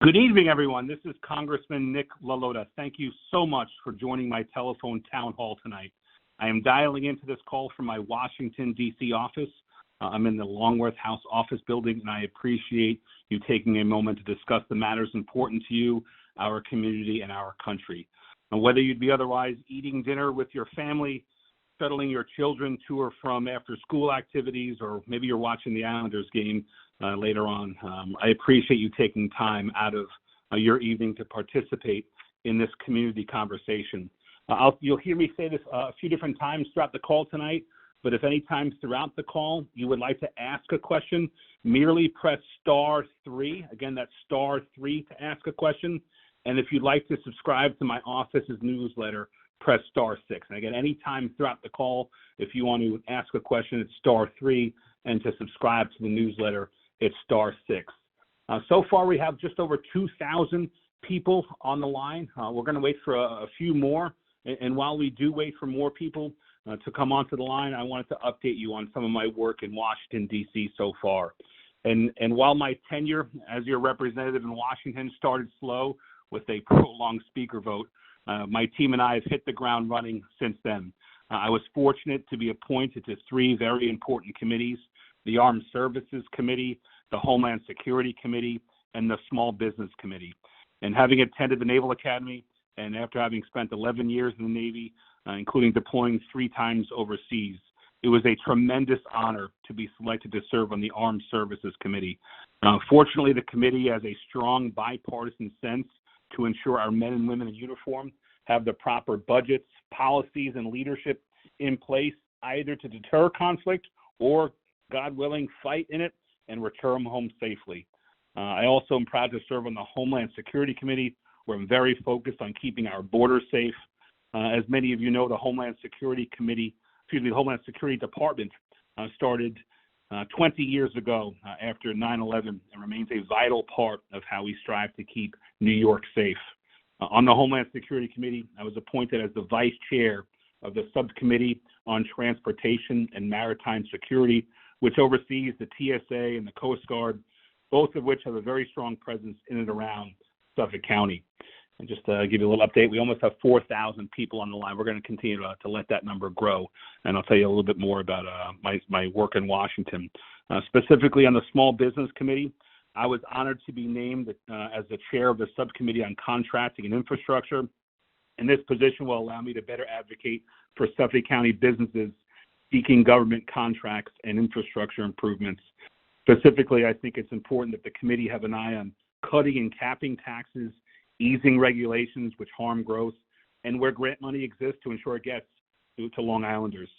Good evening, everyone. This is Congressman Nick LaLota. Thank you so much for joining my telephone town hall tonight. I am dialing into this call from my Washington, D.C. office. I'm in the Longworth House office building, and I appreciate you taking a moment to discuss the matters important to you, our community, and our country. And whether you'd be otherwise eating dinner with your family, shuttling your children to or from after-school activities, or maybe you're watching the Islanders game later on, I appreciate you taking time out of your evening to participate in this community conversation. You'll hear me say this a few different times throughout the call tonight, but if any time throughout the call you would like to ask a question, merely press *3. Again, that's *3 to ask a question. And if you'd like to subscribe to my office's newsletter, press *6. And again, any time throughout the call, if you want to ask a question, it's *3, and to subscribe to the newsletter, it's *6. So far, we have just over 2,000 people on the line. We're going to wait for a few more. And while we do wait for more people to come onto the line, I wanted to update you on some of my work in Washington, D.C. so far. And while my tenure as your representative in Washington started slow with a prolonged speaker vote, my team and I have hit the ground running since then. I was fortunate to be appointed to 3 very important committees: the Armed Services Committee, the Homeland Security Committee, and the Small Business Committee. And having attended the Naval Academy, and after having spent 11 years in the Navy, including deploying 3 times overseas, it was a tremendous honor to be selected to serve on the Armed Services Committee. Fortunately, the committee has a strong bipartisan sense to ensure our men and women in uniform have the proper budgets, policies, and leadership in place, either to deter conflict or, God willing, fight in it and return home safely. I also am proud to serve on the Homeland Security Committee, where I'm very focused on keeping our borders safe. As many of you know, the Homeland Security Department started 20 years ago after 9/11 and remains a vital part of how we strive to keep New York safe. On the Homeland Security Committee, I was appointed as the vice chair of the Subcommittee on Transportation and Maritime Security, which oversees the TSA and the Coast Guard, both of which have a very strong presence in and around Suffolk County. And just to give you a little update, we almost have 4,000 people on the line. We're going to continue to let that number grow, and I'll tell you a little bit more about my work in Washington. Specifically on the Small Business Committee, I was honored to be named as the chair of the Subcommittee on Contracting and Infrastructure, and this position will allow me to better advocate for Suffolk County businesses seeking government contracts and infrastructure improvements. Specifically, I think it's important that the committee have an eye on cutting and capping taxes, easing regulations which harm growth, and where grant money exists to ensure it gets to Long Islanders.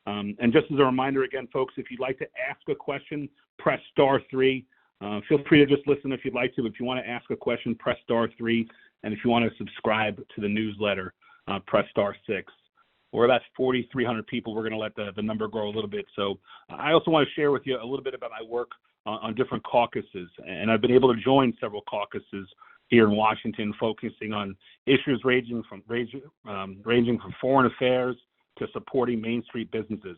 And just as a reminder again, folks, if you'd like to ask a question, press *3. Feel free to just listen if you'd like to. If you want to ask a question, press *3. And if you want to subscribe to the newsletter, press *6. We're about 4,300 people. We're going to let the number grow a little bit. So I also want to share with you a little bit about my work on different caucuses. And I've been able to join several caucuses here in Washington, focusing on issues ranging from foreign affairs to supporting Main Street businesses.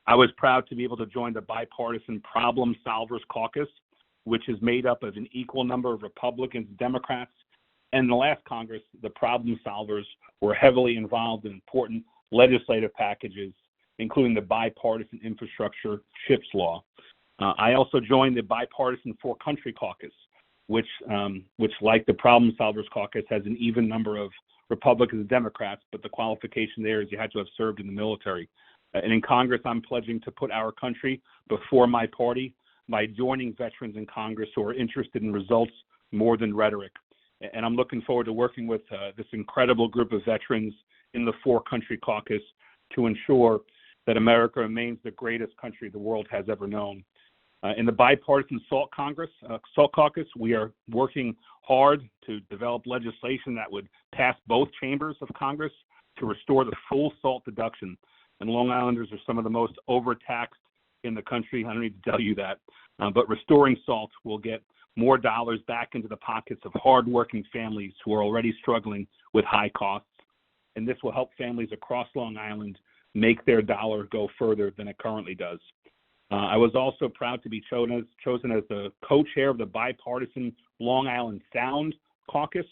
I was proud to be able to join the bipartisan Problem Solvers Caucus, which is made up of an equal number of Republicans and Democrats. And in the last Congress, the Problem Solvers were heavily involved in important legislative packages, including the Bipartisan Infrastructure CHIPS Law. I also joined the Bipartisan Four Country Caucus, which like the Problem Solvers Caucus, has an even number of Republicans and Democrats, but the qualification there is you had to have served in the military. And in Congress, I'm pledging to put our country before my party by joining veterans in Congress who are interested in results more than rhetoric. And I'm looking forward to working with this incredible group of veterans in the Four Country Caucus to ensure that America remains the greatest country the world has ever known. In the Bipartisan Salt Caucus, we are working hard to develop legislation that would pass both chambers of Congress to restore the full salt deduction. And Long Islanders are some of the most overtaxed in the country. I don't need to tell you that. But restoring salt will get more dollars back into the pockets of hardworking families who are already struggling with high costs. And this will help families across Long Island make their dollar go further than it currently does. I was also proud to be chosen as the co-chair of the bipartisan Long Island Sound Caucus,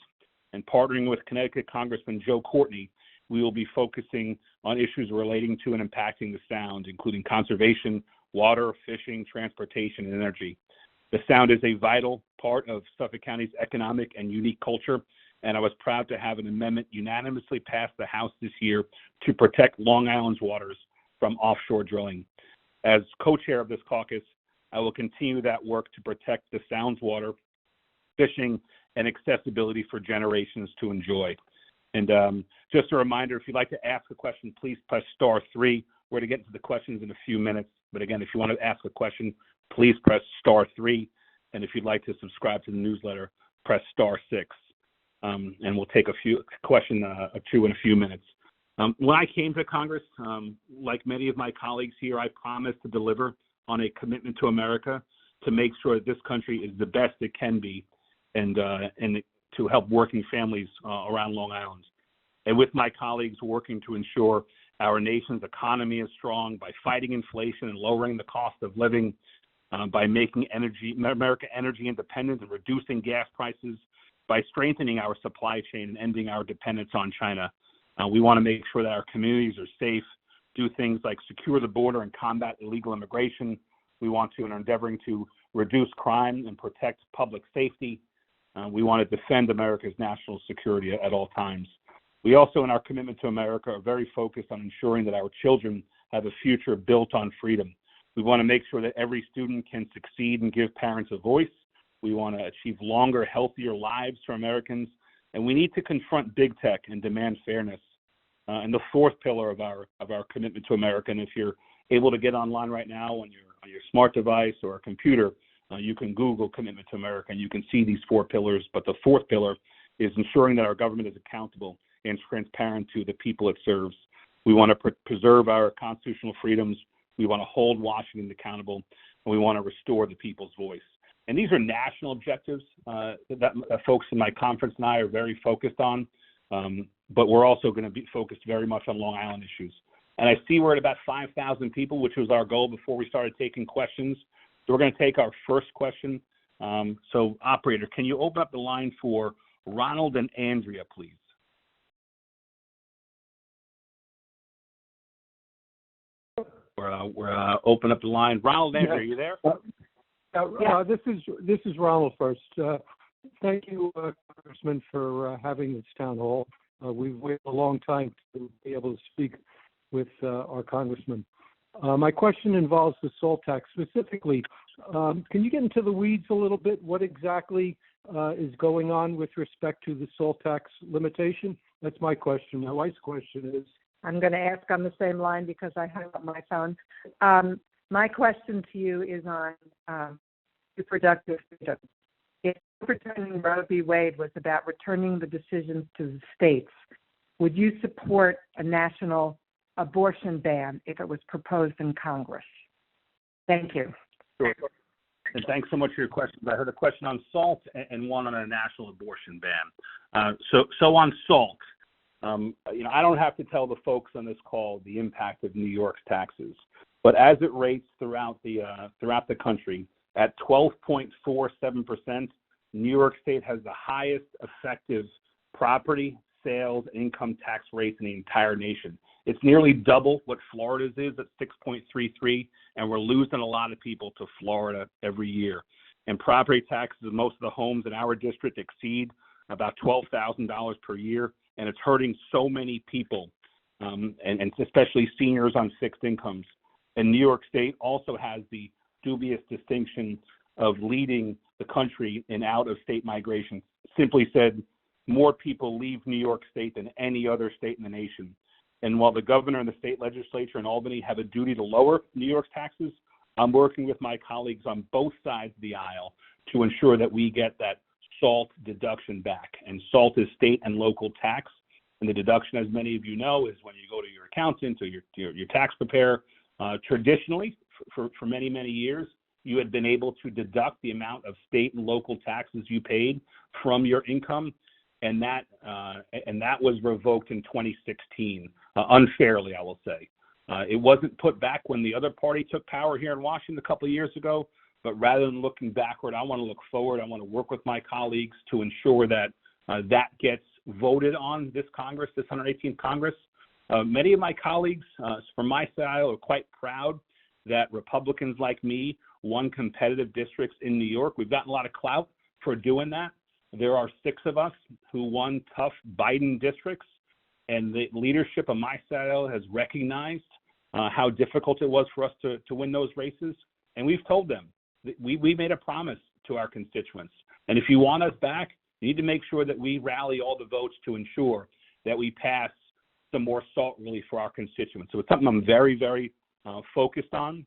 and partnering with Connecticut Congressman Joe Courtney, we will be focusing on issues relating to and impacting the Sound, including conservation, water, fishing, transportation, and energy. The Sound is a vital part of Suffolk County's economic and unique culture, and I was proud to have an amendment unanimously passed the House this year to protect Long Island's waters from offshore drilling. As co-chair of this caucus, I will continue that work to protect the Sound's water, fishing, and accessibility for generations to enjoy. And just a reminder, if you'd like to ask a question, please press *3. We're going to get into the questions in a few minutes. But again, if you want to ask a question, please press *3. And if you'd like to subscribe to the newsletter, press *6. And we'll take a question or two in a few minutes. When I came to Congress, like many of my colleagues here, I promised to deliver on a commitment to America to make sure that this country is the best it can be, and to help working families around Long Island. And with my colleagues working to ensure our nation's economy is strong by fighting inflation and lowering the cost of living, by making America energy independent and reducing gas prices, by strengthening our supply chain and ending our dependence on China. We want to make sure that our communities are safe, do things like secure the border and combat illegal immigration. We want to and are endeavoring to reduce crime and protect public safety. We want to defend America's national security at all times. We also, in our commitment to America, are very focused on ensuring that our children have a future built on freedom. We want to make sure that every student can succeed and give parents a voice. We want to achieve longer, healthier lives for Americans, and we need to confront big tech and demand fairness. And the fourth pillar of our commitment to America, and if you're able to get online right now on your smart device or a computer, you can Google Commitment to America, and you can see these 4 pillars. But the fourth pillar is ensuring that our government is accountable and transparent to the people it serves. We want to preserve our constitutional freedoms. We want to hold Washington accountable, and we want to restore the people's voice. And these are national objectives that folks in my conference and I are very focused on, but we're also going to be focused very much on Long Island issues. And I see we're at about 5,000 people, which was our goal before we started taking questions. So we're going to take our first question. So, operator, can you open up the line for Ronald and Andrea, please? We're open up the line. Ronald, Andrea, are you there? This is Ronald first. Thank you, Congressman, for having this town hall. We've waited a long time to be able to speak with our congressman. My question involves the salt tax. Specifically, can you get into the weeds a little bit? What exactly is going on with respect to the salt tax limitation? That's my question. My wife's question is... I'm going to ask on the same line because I hung up my phone. My question to you is on reproductive freedom. If overturning Roe v. Wade was about returning the decisions to the states, would you support a national abortion ban if it was proposed in Congress? Thank you. Sure. And thanks so much for your questions. I heard a question on salt and one on a national abortion ban. So on salt, I don't have to tell the folks on this call the impact of New York's taxes, but as it rates throughout the country at 12.47%, New York State has the highest effective property, sales, and income tax rates in the entire nation. It's nearly double what Florida's is at 6.33, and we're losing a lot of people to Florida every year. And property taxes in most of the homes in our district exceed about $12,000 per year, and it's hurting so many people, and especially seniors on fixed incomes. And New York State also has the dubious distinction of leading the country in out-of-state migration. Simply said, more people leave New York State than any other state in the nation. And while the governor and the state legislature in Albany have a duty to lower New York's taxes, I'm working with my colleagues on both sides of the aisle to ensure that we get that SALT deduction back. And SALT is state and local tax. And the deduction, as many of you know, is when you go to your accountant or your tax preparer. Traditionally, for many, many years, you had been able to deduct the amount of state and local taxes you paid from your income, and that was revoked in 2016, unfairly, I will say. It wasn't put back when the other party took power here in Washington a couple of years ago, but rather than looking backward, I want to look forward. I want to work with my colleagues to ensure that that gets voted on this Congress, this 118th Congress. Many of my colleagues from my side are quite proud that Republicans like me won competitive districts in New York. We've gotten a lot of clout for doing that. There are 6 of us who won tough Biden districts, and the leadership of my side has recognized how difficult it was for us to win those races. And we've told them that we made a promise to our constituents. And if you want us back, you need to make sure that we rally all the votes to ensure that we pass some more SALT relief for our constituents. So it's something I'm very, very focused on.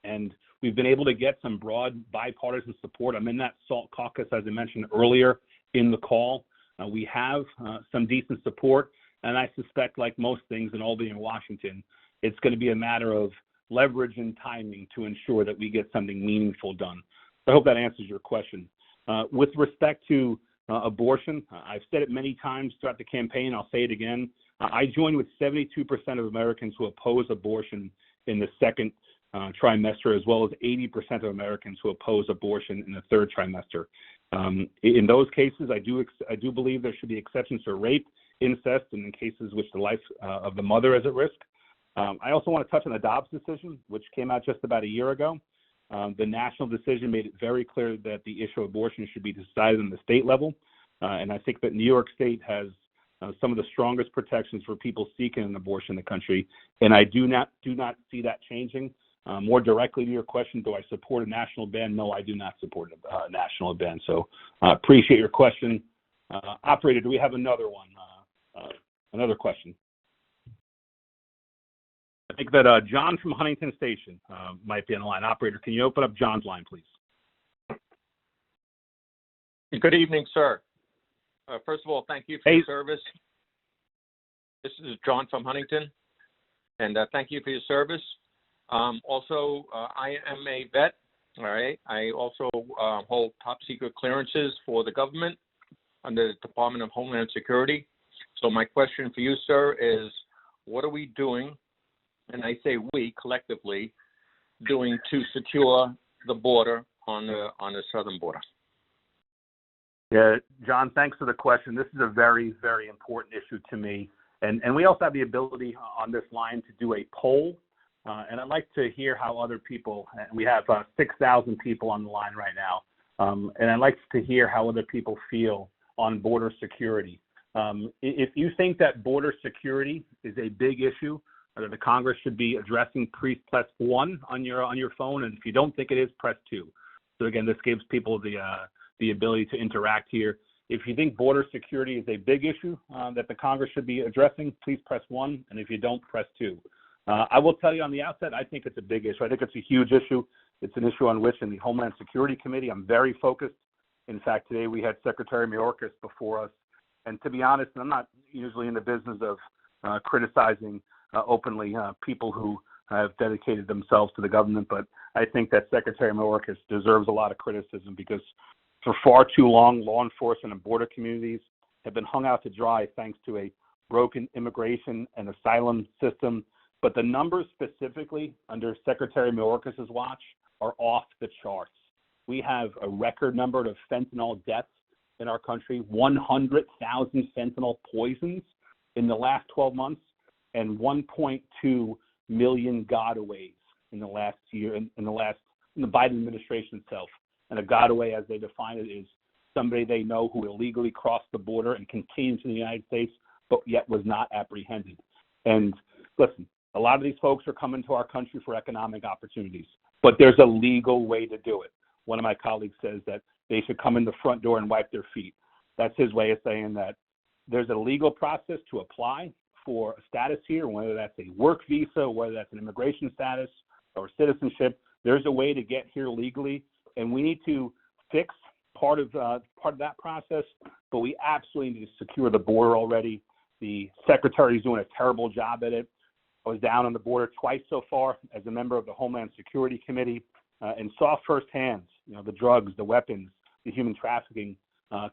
And we've been able to get some broad bipartisan support. I'm in that SALT caucus, as I mentioned earlier in the call. We have some decent support. And I suspect, like most things in Albany and Washington, it's going to be a matter of leverage and timing to ensure that we get something meaningful done. So I hope that answers your question. With respect to abortion, I've said it many times throughout the campaign. I'll say it again. I join with 72% of Americans who oppose abortion in the second trimester, as well as 80% of Americans who oppose abortion in the third trimester. In those cases, I do believe there should be exceptions for rape, incest, and in cases which the life of the mother is at risk. I also want to touch on the Dobbs decision, which came out just about a year ago. The national decision made it very clear that the issue of abortion should be decided on the state level. And I think that New York State has some of the strongest protections for people seeking an abortion in the country. And I do not see that changing. More directly to your question, do I support a national ban? No, I do not support a national ban. So appreciate your question. Operator, do we have another one? Another question? I think that John from Huntington Station might be on the line. Operator, can you open up John's line, please? Good evening, sir. First of all, thank you for your service. This is John from Huntington, and thank you for your service. Also, I am a vet, all right? I also hold top secret clearances for the government under the Department of Homeland Security. So my question for you, sir, is what are we doing, and I say we collectively, doing to secure the border on the southern border? Yeah, John, thanks for the question. This is a very, very important issue to me. And we also have the ability on this line to do a poll. And I'd like to hear how other people, and we have 6,000 people on the line right now. And I'd like to hear how other people feel on border security. If you think that border security is a big issue, that the Congress should be addressing, please press 1 on your phone. And if you don't think it is, press 2. So again, this gives people the ability to interact here. If you think border security is a big issue that the Congress should be addressing, please press 1. And if you don't, press 2. I will tell you on the outset, I think it's a big issue. I think it's a huge issue. It's an issue on which in the Homeland Security Committee, I'm very focused. In fact, today we had Secretary Mayorkas before us. And to be honest, I'm not usually in the business of criticizing openly people who have dedicated themselves to the government, but I think that Secretary Mayorkas deserves a lot of criticism because for far too long, law enforcement and border communities have been hung out to dry thanks to a broken immigration and asylum system. But the numbers specifically under Secretary Mayorkas' watch are off the charts. We have a record number of fentanyl deaths in our country, 100,000 fentanyl poisons in the last 12 months, and 1.2 million gotaways in the last year, in the Biden administration itself. And a gotaway, as they define it, is somebody they know who illegally crossed the border and came to the United States, but yet was not apprehended. And listen, a lot of these folks are coming to our country for economic opportunities, but there's a legal way to do it. One of my colleagues says that they should come in the front door and wipe their feet. That's his way of saying that there's a legal process to apply for a status here, whether that's a work visa, whether that's an immigration status or citizenship. There's a way to get here legally, and we need to fix part of that process, but we absolutely need to secure the border already. The secretary is doing a terrible job at it. I was down on the border twice so far as a member of the Homeland Security Committee and saw firsthand, the drugs, the weapons, the human trafficking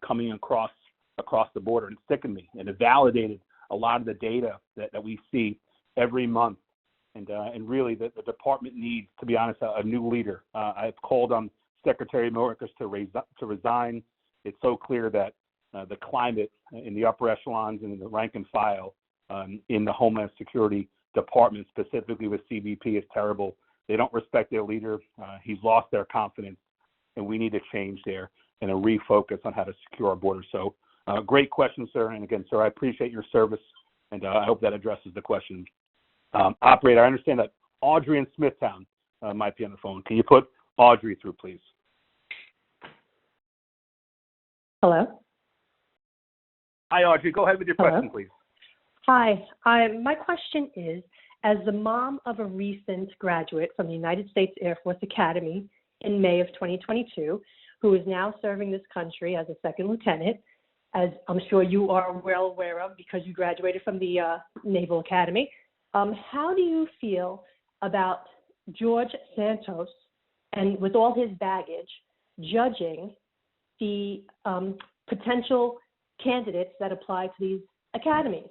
coming across the border. And it sickened me, and it validated a lot of the data that we see every month and really the department needs, to be honest, a new leader. I've called on Secretary Mayorkas to resign. It's so clear that the climate in the upper echelons and in the rank and file in the Homeland Security Department, specifically with CBP, is terrible. They don't respect their leader. He's lost their confidence, and we need a change there and a refocus on how to secure our border. So great question, sir. And again, sir, I appreciate your service, and I hope that addresses the question. Operator, I understand that Audrey in Smithtown might be on the phone. Can you put Audrey through, please? Hello? Hi, Audrey. Go ahead with your question, please. Hi. My question is, as the mom of a recent graduate from the United States Air Force Academy in May of 2022, who is now serving this country as a second lieutenant, as I'm sure you are well aware of because you graduated from the Naval Academy, how do you feel about George Santos and with all his baggage judging the potential candidates that apply to these academies?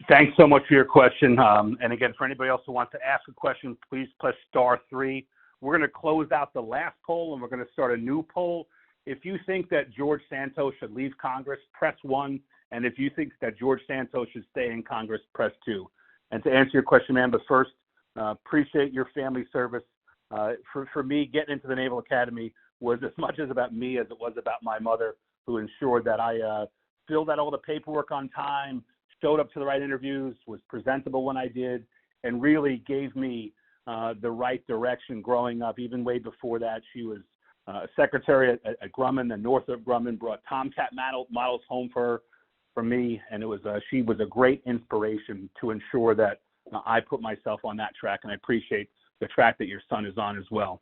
Thanks so much for your question. And again, for anybody else who wants to ask a question, please press *3. We're going to close out the last poll, and we're going to start a new poll. If you think that George Santos should leave Congress, press 1. And if you think that George Santos should stay in Congress, press 2. And to answer your question, ma'am, but first, appreciate your family service. For me, getting into the Naval Academy was as much as about me as it was about my mother, who ensured that I filled out all the paperwork on time, showed up to the right interviews, was presentable when I did, and really gave me the right direction growing up. Even way before that, she was secretary at Grumman, and Northrop Grumman brought Tomcat models home for me, and it was she was a great inspiration to ensure that I put myself on that track, and I appreciate the track that your son is on as well.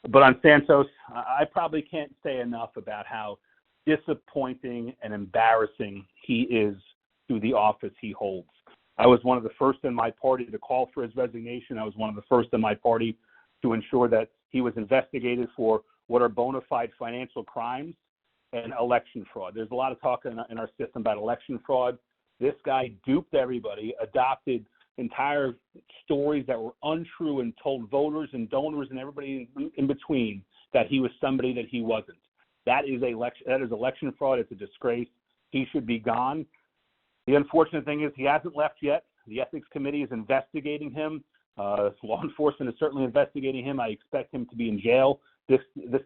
But on Santos, I probably can't say enough about how disappointing and embarrassing he is to the office he holds. I was one of the first in my party to call for his resignation. I was one of the first in my party to ensure that he was investigated for what are bona fide financial crimes and election fraud. There's a lot of talk in our system about election fraud. This guy duped everybody, adopted entire stories that were untrue, and told voters and donors and everybody in between that he was somebody that he wasn't. That is election fraud. It's a disgrace. He should be gone. The unfortunate thing is he hasn't left yet. The Ethics Committee is investigating him. Law enforcement is certainly investigating him. I expect him to be in jail this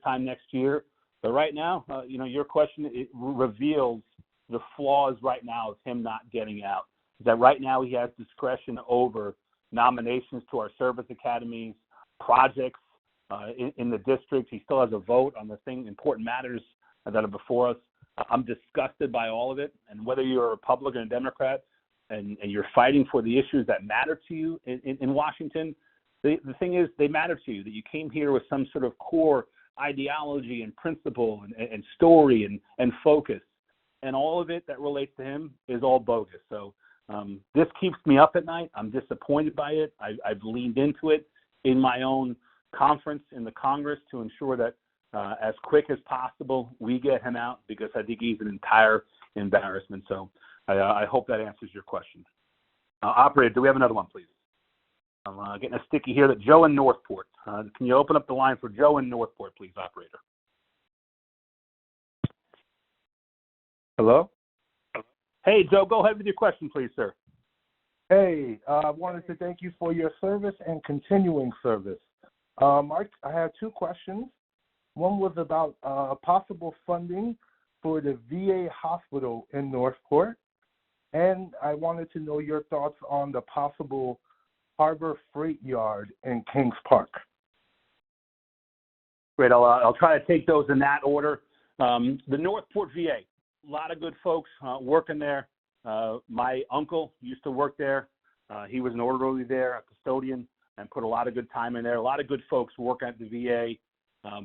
time next year. But right now, your question, it reveals the flaws right now of him not getting out. That right now he has discretion over nominations to our service academies, projects in the district. He still has a vote on the important matters that are before us. I'm disgusted by all of it. And whether you're a Republican or Democrat and you're fighting for the issues that matter to you in Washington, the thing is they matter to you, that you came here with some sort of core ideology and principle and story and focus. And all of it that relates to him is all bogus. So this keeps me up at night. I'm disappointed by it. I've leaned into it in my own conference in the Congress to ensure that as quick as possible we get him out, because I think he's an entire embarrassment. So I hope that answers your question. Operator, do we have another one, please? I'm getting a sticky here. That Joe in Northport. Can you open up the line for Joe in Northport, please, operator? Hello? Hey, Joe, go ahead with your question, please, sir. Hey, I wanted to thank you for your service and continuing service. I had two questions. One was about possible funding for the VA hospital in Northport, and I wanted to know your thoughts on the possible Harbor Freight Yard in Kings Park. Great. I'll try to take those in that order. The Northport VA, a lot of good folks working there. My uncle used to work there. He was an orderly there, a custodian, and put a lot of good time in there. A lot of good folks work at the VA.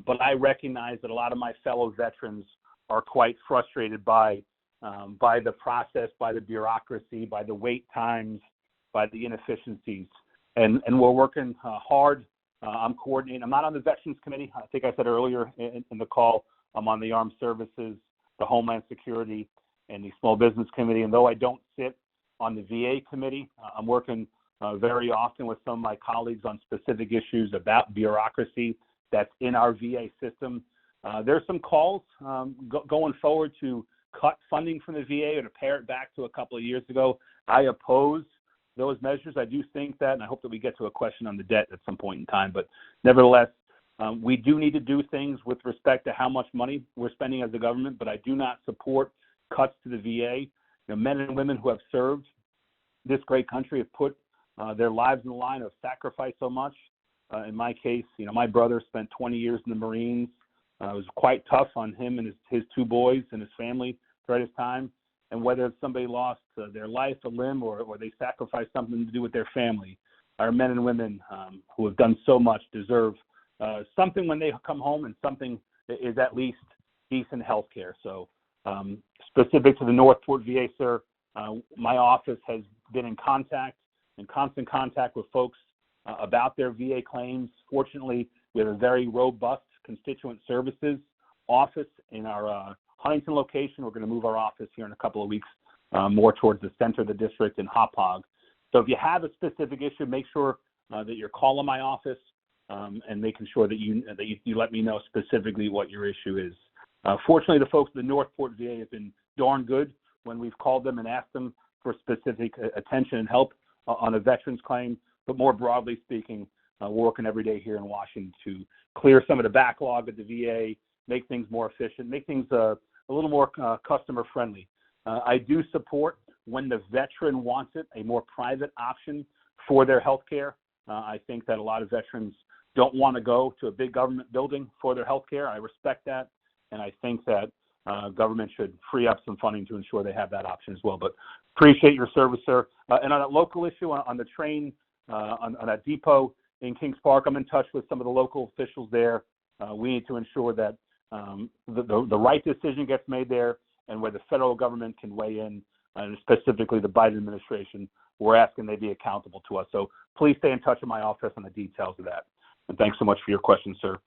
But I recognize that a lot of my fellow veterans are quite frustrated by the process, by the bureaucracy, by the wait times, by the inefficiencies. And we're working hard. I'm coordinating. I'm not on the Veterans Committee. I think I said earlier in the call, I'm on the Armed Services, the Homeland Security, and the Small Business Committee. And though I don't sit on the VA committee. I'm working very often with some of my colleagues on specific issues about bureaucracy that's in our VA system. There's some calls going forward to cut funding from the VA or to pare it back to a couple of years ago. I oppose those measures. I do think that, and I hope that we get to a question on the debt at some point in time. But nevertheless, we do need to do things with respect to how much money we're spending as a government, but I do not support cuts to the VA. You know, men and women who have served this great country have put their lives in the line, have sacrificed so much. In my case, you know, my brother spent 20 years in the Marines. It was quite tough on him and his two boys and his family throughout his time. And whether somebody lost their life, a limb, or they sacrificed something to do with their family, our men and women who have done so much deserve something when they come home, and something is at least decent health care. So specific to the Northport VA, sir, my office has been in constant contact with folks about their VA claims. Fortunately, we have a very robust constituent services office in our Huntington location. We're going to move our office here in a couple of weeks more towards the center of the district in Hauppauge. So if you have a specific issue, make sure that you're calling my office and making sure that you let me know specifically what your issue is. Fortunately, the folks at the Northport VA have been darn good when we've called them and asked them for specific attention and help on a veteran's claim. But more broadly speaking, we're working every day here in Washington to clear some of the backlog at the VA, make things more efficient, make things a little more customer friendly. I do support, when the veteran wants it, a more private option for their health care. I think that a lot of veterans don't want to go to a big government building for their health care. I respect that, and I think that government should free up some funding to ensure they have that option as well. But appreciate your service, sir. And on a local issue, on the train, on that depot in Kings Park, I'm in touch with some of the local officials there. We need to ensure that the right decision gets made there, and where the federal government can weigh in, and specifically the Biden administration, we're asking they be accountable to us. So please stay in touch with my office on the details of that. And thanks so much for your question, sir.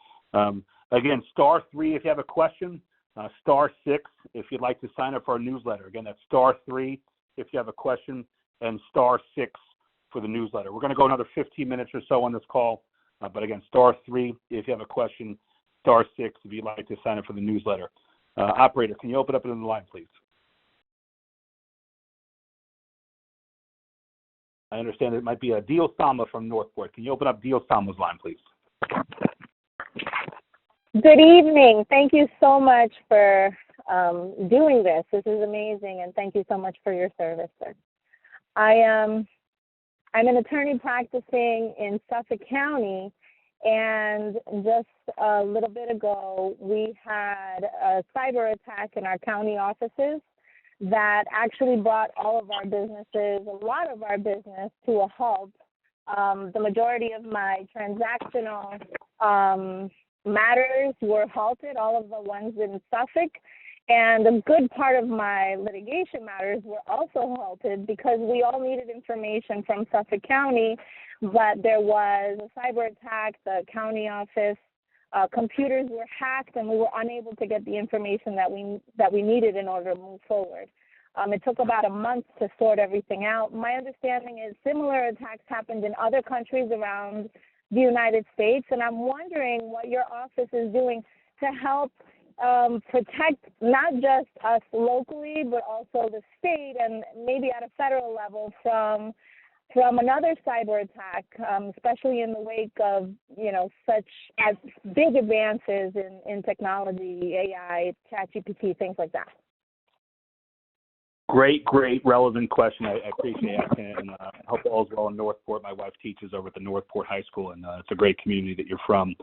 Again, *3 if you have a question, *6 if you'd like to sign up for our newsletter. Again, that's *3 if you have a question, and *6 for the newsletter. We're going to go another 15 minutes or so on this call, but again, *3 if you have a question, *6 if you'd like to sign up for the newsletter. Operator, can you open up another line, please? I understand it might be a Deal Sama from Northport. Can you open up Deal Sama's line, please? Good evening. Thank you so much for doing this. This is amazing, and thank you so much for your service, sir. I'm an attorney practicing in Suffolk County, and just a little bit ago, we had a cyber attack in our county offices that actually brought all of our businesses, a lot of our business, to a halt. The majority of my transactional matters were halted, all of the ones in Suffolk, and a good part of my litigation matters were also halted because we all needed information from Suffolk County, but there was a cyber attack, the county office, computers were hacked, and we were unable to get the information that we needed in order to move forward. It took about a month to sort everything out. My understanding is similar attacks happened in other countries around the United States, and I'm wondering what your office is doing to help protect not just us locally, but also the state and maybe at a federal level from another cyber attack, especially in the wake of, such as big advances in technology, AI, ChatGPT, things like that. Great, relevant question. I appreciate it, and I hope all's well in Northport. My wife teaches over at the Northport High School, and it's a great community that you're from.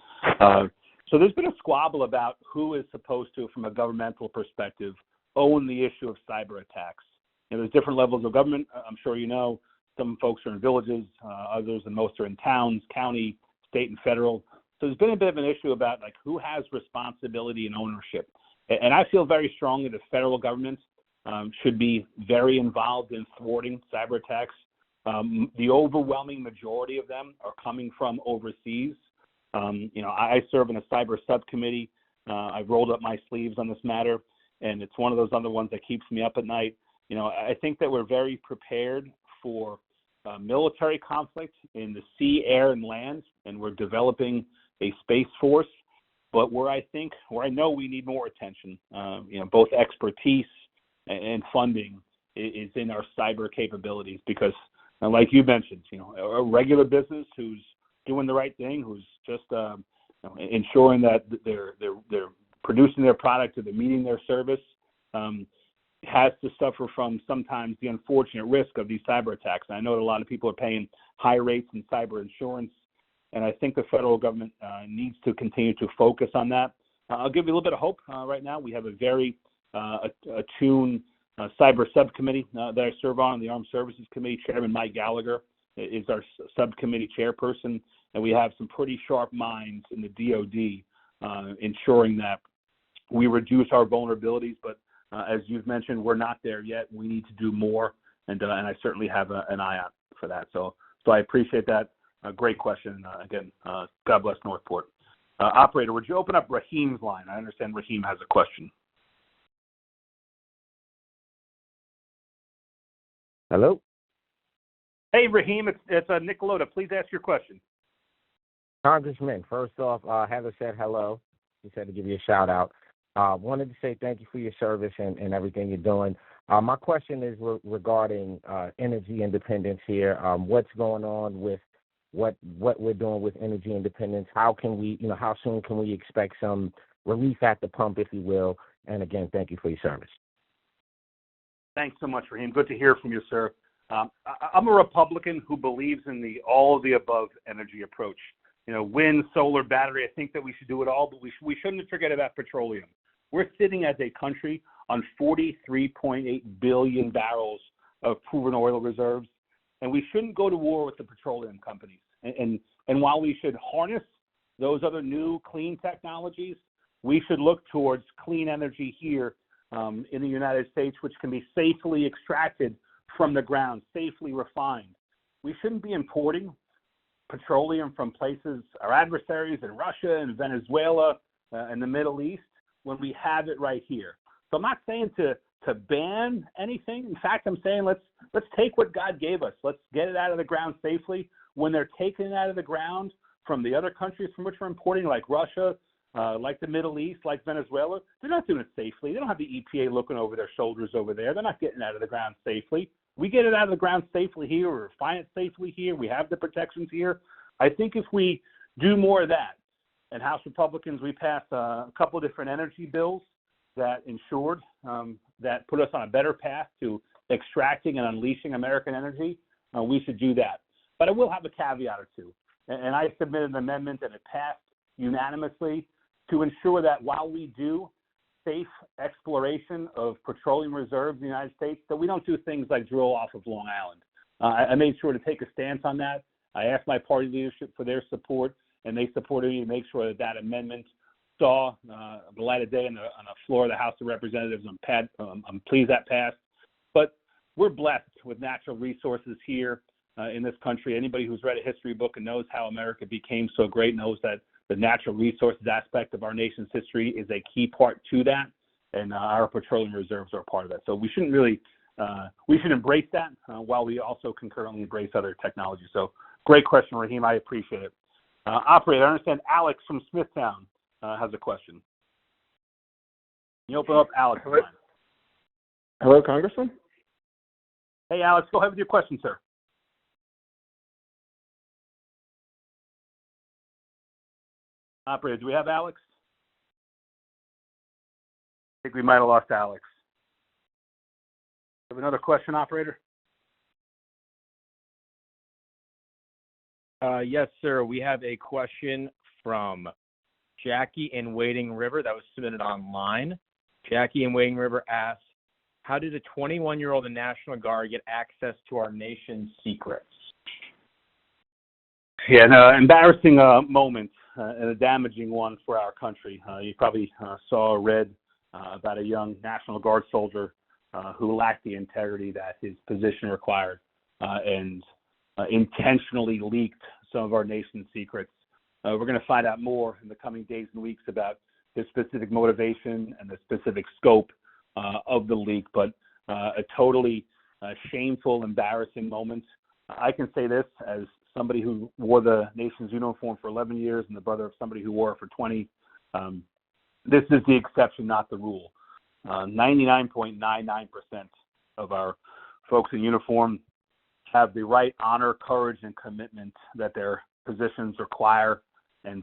So there's been a squabble about who is supposed to, from a governmental perspective, own the issue of cyber attacks. There's different levels of government. I'm sure you know. Some folks are in villages, others and most are in towns, county, state, and federal. So there's been a bit of an issue about who has responsibility and ownership. And I feel very strongly the federal government should be very involved in thwarting cyber attacks. The overwhelming majority of them are coming from overseas. I serve in a cyber subcommittee. I've rolled up my sleeves on this matter, and it's one of those other ones that keeps me up at night. I think that we're very prepared for military conflict in the sea, air, and land, and we're developing a space force. But where I know we need more attention, both expertise and funding is in our cyber capabilities, because like you mentioned, a regular business who's doing the right thing, who's just ensuring that they're producing their product or they're meeting their service, has to suffer from sometimes the unfortunate risk of these cyber attacks. And I know that a lot of people are paying high rates in cyber insurance, and I think the federal government needs to continue to focus on that. I'll give you a little bit of hope right now. We have a very attuned cyber subcommittee that I serve on, the Armed Services Committee. Chairman Mike Gallagher is our subcommittee chairperson, and we have some pretty sharp minds in the DoD ensuring that we reduce our vulnerabilities. But as you've mentioned, we're not there yet. We need to do more, and I certainly have an eye out for that. So I appreciate that. Great question. Again, God bless Northport. Operator, would you open up Raheem's line? I understand Raheem has a question. Hello? Hey, Raheem, it's Nick LaLota. Please ask your question. Congressman, first off, Heather said hello. She said to give you a shout out. Wanted to say thank you for your service and everything you're doing. My question is regarding energy independence here. What's going on with what we're doing with energy independence? How soon can we expect some relief at the pump, if you will? And again, thank you for your service. Thanks so much, Raheem. Good to hear from you, sir. I'm a Republican who believes in the all of the above energy approach. Wind, solar, battery. I think that we should do it all, but we shouldn't forget about petroleum. We're sitting as a country on 43.8 billion barrels of proven oil reserves, and we shouldn't go to war with the petroleum companies. And while we should harness those other new clean technologies, we should look towards clean energy here in the United States, which can be safely extracted from the ground, safely refined. We shouldn't be importing petroleum from places, our adversaries in Russia and Venezuela and the Middle East, when we have it right here. So I'm not saying to ban anything. In fact, I'm saying let's take what God gave us. Let's get it out of the ground safely. When they're taking it out of the ground from the other countries from which we're importing, like Russia, like the Middle East, like Venezuela, they're not doing it safely. They don't have the EPA looking over their shoulders over there. They're not getting it out of the ground safely. We get it out of the ground safely here, or refine it safely here. We have the protections here. I think if we do more of that, and House Republicans, we passed a couple of different energy bills that ensured that put us on a better path to extracting and unleashing American energy, we should do that. But I will have a caveat or two. And I submitted an amendment, and it passed unanimously, to ensure that while we do safe exploration of petroleum reserves in the United States, that we don't do things like drill off of Long Island. I made sure to take a stance on that. I asked my party leadership for their support, and they supported me to make sure that amendment saw the light of day on the floor of the House of Representatives. I'm pleased that passed. But we're blessed with natural resources here in this country. Anybody who's read a history book and knows how America became so great knows that the natural resources aspect of our nation's history is a key part to that, and our petroleum reserves are a part of that. So we shouldn't really, we should embrace that while we also concurrently embrace other technologies. So great question, Raheem. I appreciate it. Operator, I understand Alex from Smithtown has a question. Can you open up Alex's line? Hello, Congressman? Hey, Alex, go ahead with your question, sir. Operator, do we have Alex? I think we might have lost Alex. Have another question, operator? Yes, sir. We have a question from Jackie in Wading River that was submitted online. Jackie in Wading River asks, how did a 21-year-old in National Guard get access to our nation's secrets? Yeah, an embarrassing moment and a damaging one for our country. You probably saw or read about a young National Guard soldier who lacked the integrity that his position required and intentionally leaked some of our nation's secrets. We're going to find out more in the coming days and weeks about the specific motivation and the specific scope of the leak. But a totally shameful, embarrassing moment. I can say this as somebody who wore the nation's uniform for 11 years and the brother of somebody who wore it for 20. This is the exception, not the rule. 99.99% of our folks in uniform have the right honor, courage, and commitment that their positions require, and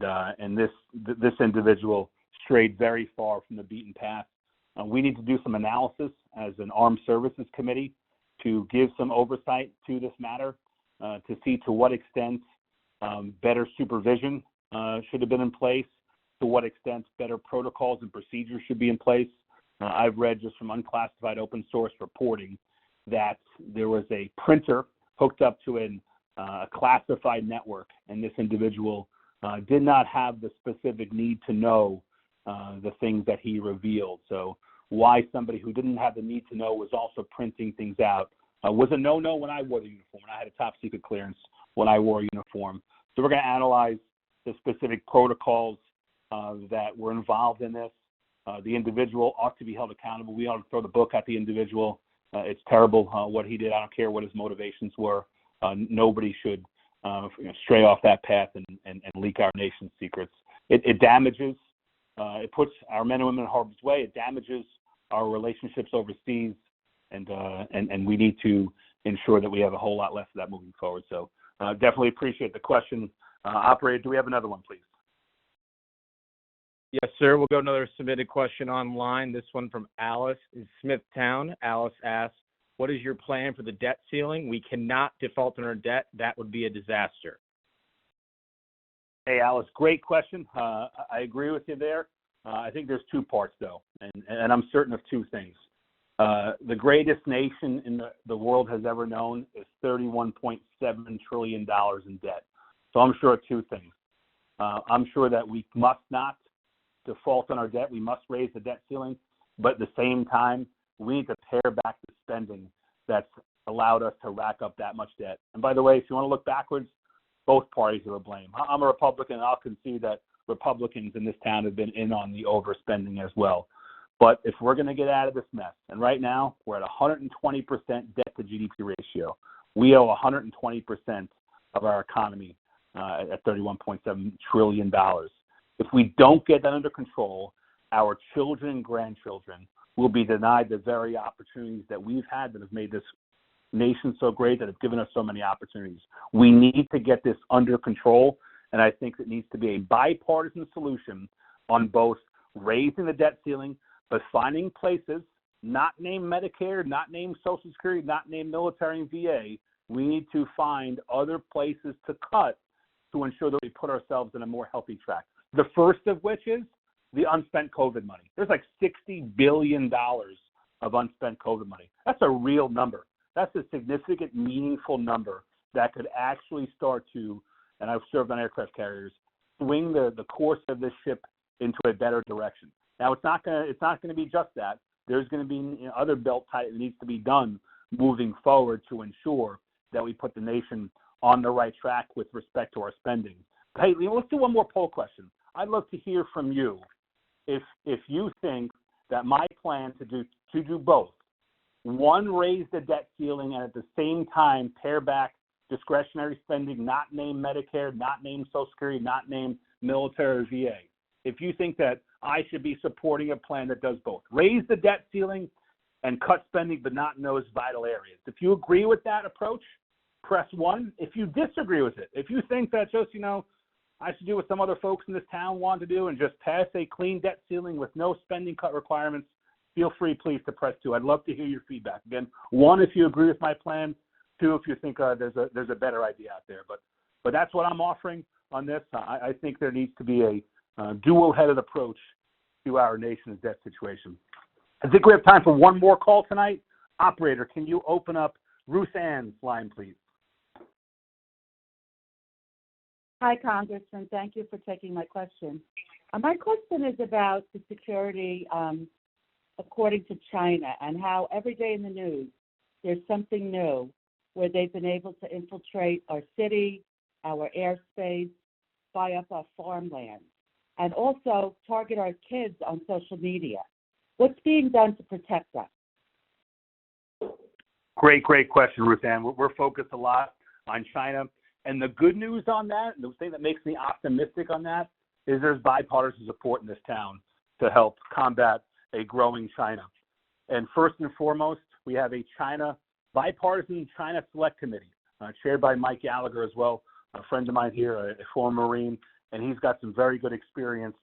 this individual strayed very far from the beaten path. We need to do some analysis as an Armed Services Committee to give some oversight to this matter, to see to what extent better supervision should have been in place, to what extent better protocols and procedures should be in place. I've read just from unclassified open source reporting that there was a printer hooked up to a classified network, and this individual did not have the specific need to know the things that he revealed. So why somebody who didn't have the need to know was also printing things out was a no-no when I wore the uniform, and I had a top secret clearance when I wore a uniform. So we're going to analyze the specific protocols that were involved in this. The individual ought to be held accountable. We ought to throw the book at the individual. It's terrible what he did. I don't care what his motivations were. Nobody should stray off that path and leak our nation's secrets. It damages, it puts our men and women in harm's way. It damages our relationships overseas, and we need to ensure that we have a whole lot less of that moving forward. So definitely appreciate the question. Operator, do we have another one, please? Yes, sir. We'll go to another submitted question online. This one from Alice in Smithtown. Alice asks, what is your plan for the debt ceiling? We cannot default on our debt. That would be a disaster. Hey, Alice, great question. I agree with you there. I think there's two parts, though, and I'm certain of two things. The greatest nation in the world has ever known is $31.7 trillion in debt. So I'm sure of two things. I'm sure that we must not default on our debt. We must raise the debt ceiling, but at the same time, we need to pare back the spending that's allowed us to rack up that much debt. And by the way, if you want to look backwards, both parties are to blame. I'm a Republican, and I'll concede that Republicans in this town have been in on the overspending as well. But if we're going to get out of this mess, and right now we're at 120% debt to GDP ratio, we owe 120% of our economy at $31.7 trillion. If we don't get that under control, our children and grandchildren will be denied the very opportunities that we've had that have made this nation so great, that have given us so many opportunities. We need to get this under control, and I think it needs to be a bipartisan solution on both raising the debt ceiling, but finding places, not named Medicare, not named Social Security, not named military and VA. We need to find other places to cut to ensure that we put ourselves in a more healthy track. The first of which is the unspent COVID money. There's like $60 billion of unspent COVID money. That's a real number. That's a significant, meaningful number that could actually start to, and I've served on aircraft carriers, swing the course of this ship into a better direction. Now, it's not going to be just that. There's going to be other belt tightening that needs to be done moving forward to ensure that we put the nation on the right track with respect to our spending. Hey, let's do one more poll question. I'd love to hear from you if you think that my plan to do both, one, raise the debt ceiling, and at the same time pare back discretionary spending, not named Medicare, not named Social Security, not named military or VA. If you think that I should be supporting a plan that does both, raise the debt ceiling and cut spending, but not in those vital areas. If you agree with that approach, press 1. If you disagree with it, if you think that just, I should do what some other folks in this town want to do and just pass a clean debt ceiling with no spending cut requirements, feel free, please, to press 2. I'd love to hear your feedback. Again, 1, if you agree with my plan. 2, if you think there's a better idea out there. But that's what I'm offering on this. I think there needs to be a dual-headed approach to our nation's debt situation. I think we have time for one more call tonight. Operator, can you open up Ruth Ann's line, please? Hi, Congressman. Thank you for taking my question. My question is about the security according to China, and how every day in the news there's something new where they've been able to infiltrate our city, our airspace, buy up our farmland, and also target our kids on social media. What's being done to protect us? Great question, Ruth Ann. We're focused a lot on China. And the good news on that, the thing that makes me optimistic on that, is there's bipartisan support in this town to help combat a growing China. And first and foremost, we have a bipartisan China Select Committee, chaired by Mike Gallagher as well, a friend of mine here, a former Marine, and he's got some very good experience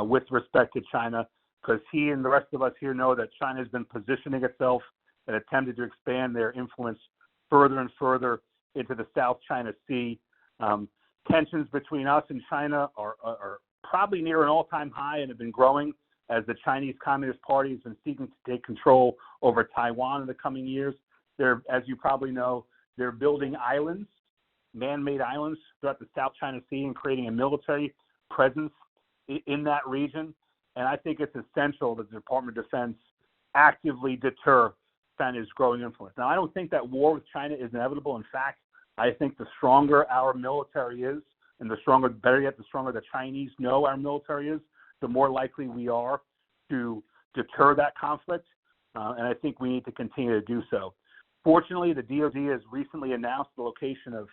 with respect to China, because he and the rest of us here know that China has been positioning itself and attempted to expand their influence further and further into the South China Sea. Tensions between us and China are probably near an all-time high and have been growing as the Chinese Communist Party has been seeking to take control over Taiwan in the coming years. As you probably know, they're building islands, man-made islands throughout the South China Sea and creating a military presence in that region. And I think it's essential that the Department of Defense actively deter China's growing influence. Now, I don't think that war with China is inevitable. In fact, I think the stronger our military is, and better yet, the stronger the Chinese know our military is, the more likely we are to deter that conflict. And I think we need to continue to do so. Fortunately, the DoD has recently announced the location of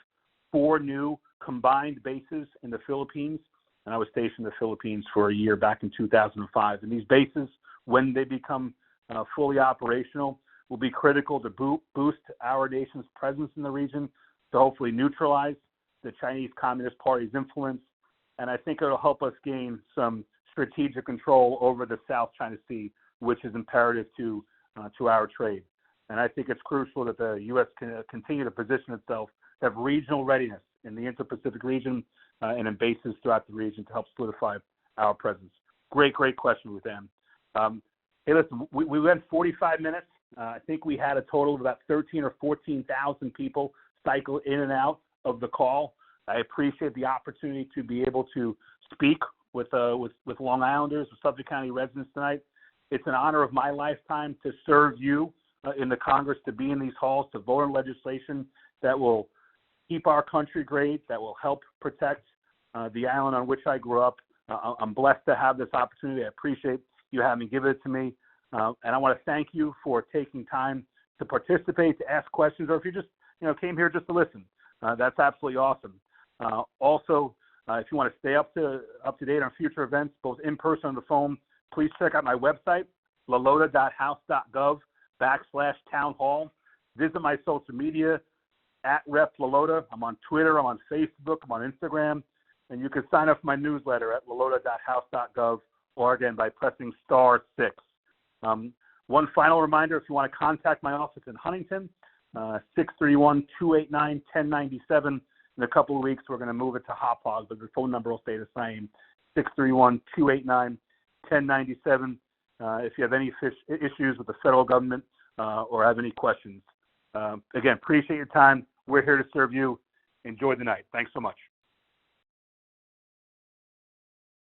4 new combined bases in the Philippines. And I was stationed in the Philippines for a year back in 2005. And these bases, when they become fully operational, will be critical to boost our nation's presence in the region, to hopefully neutralize the Chinese Communist Party's influence. And I think it'll help us gain some strategic control over the South China Sea, which is imperative to our trade. And I think it's crucial that the U.S. can continue to position itself to have regional readiness in the Indo-Pacific region and in bases throughout the region to help solidify our presence. Great question, Ruth Ann. Hey, listen, we went 45 minutes. I think we had a total of about 13 or 14,000 people cycle in and out of the call. I appreciate the opportunity to be able to speak with Long Islanders, with Suffolk County residents tonight. It's an honor of my lifetime to serve you in the Congress, to be in these halls, to vote on legislation that will keep our country great, that will help protect the island on which I grew up. I'm blessed to have this opportunity. I appreciate you having given it to me. And I want to thank you for taking time to participate, to ask questions, or if you just came here just to listen. That's absolutely awesome. Also, if you want to stay up to date on future events, both in person and on the phone, please check out my website, lalota.house.gov/townhall. Visit my social media, @Rep LaLota. I'm on Twitter, I'm on Facebook, I'm on Instagram. And you can sign up for my newsletter at lalota.house.gov, or again by pressing *6. One final reminder, if you want to contact my office in Huntington, 631-289-1097. In a couple of weeks, we're going to move it to Hauppauge, but the phone number will stay the same, 631-289-1097. If you have any issues with the federal government or have any questions. Again, appreciate your time. We're here to serve you. Enjoy the night. Thanks so much.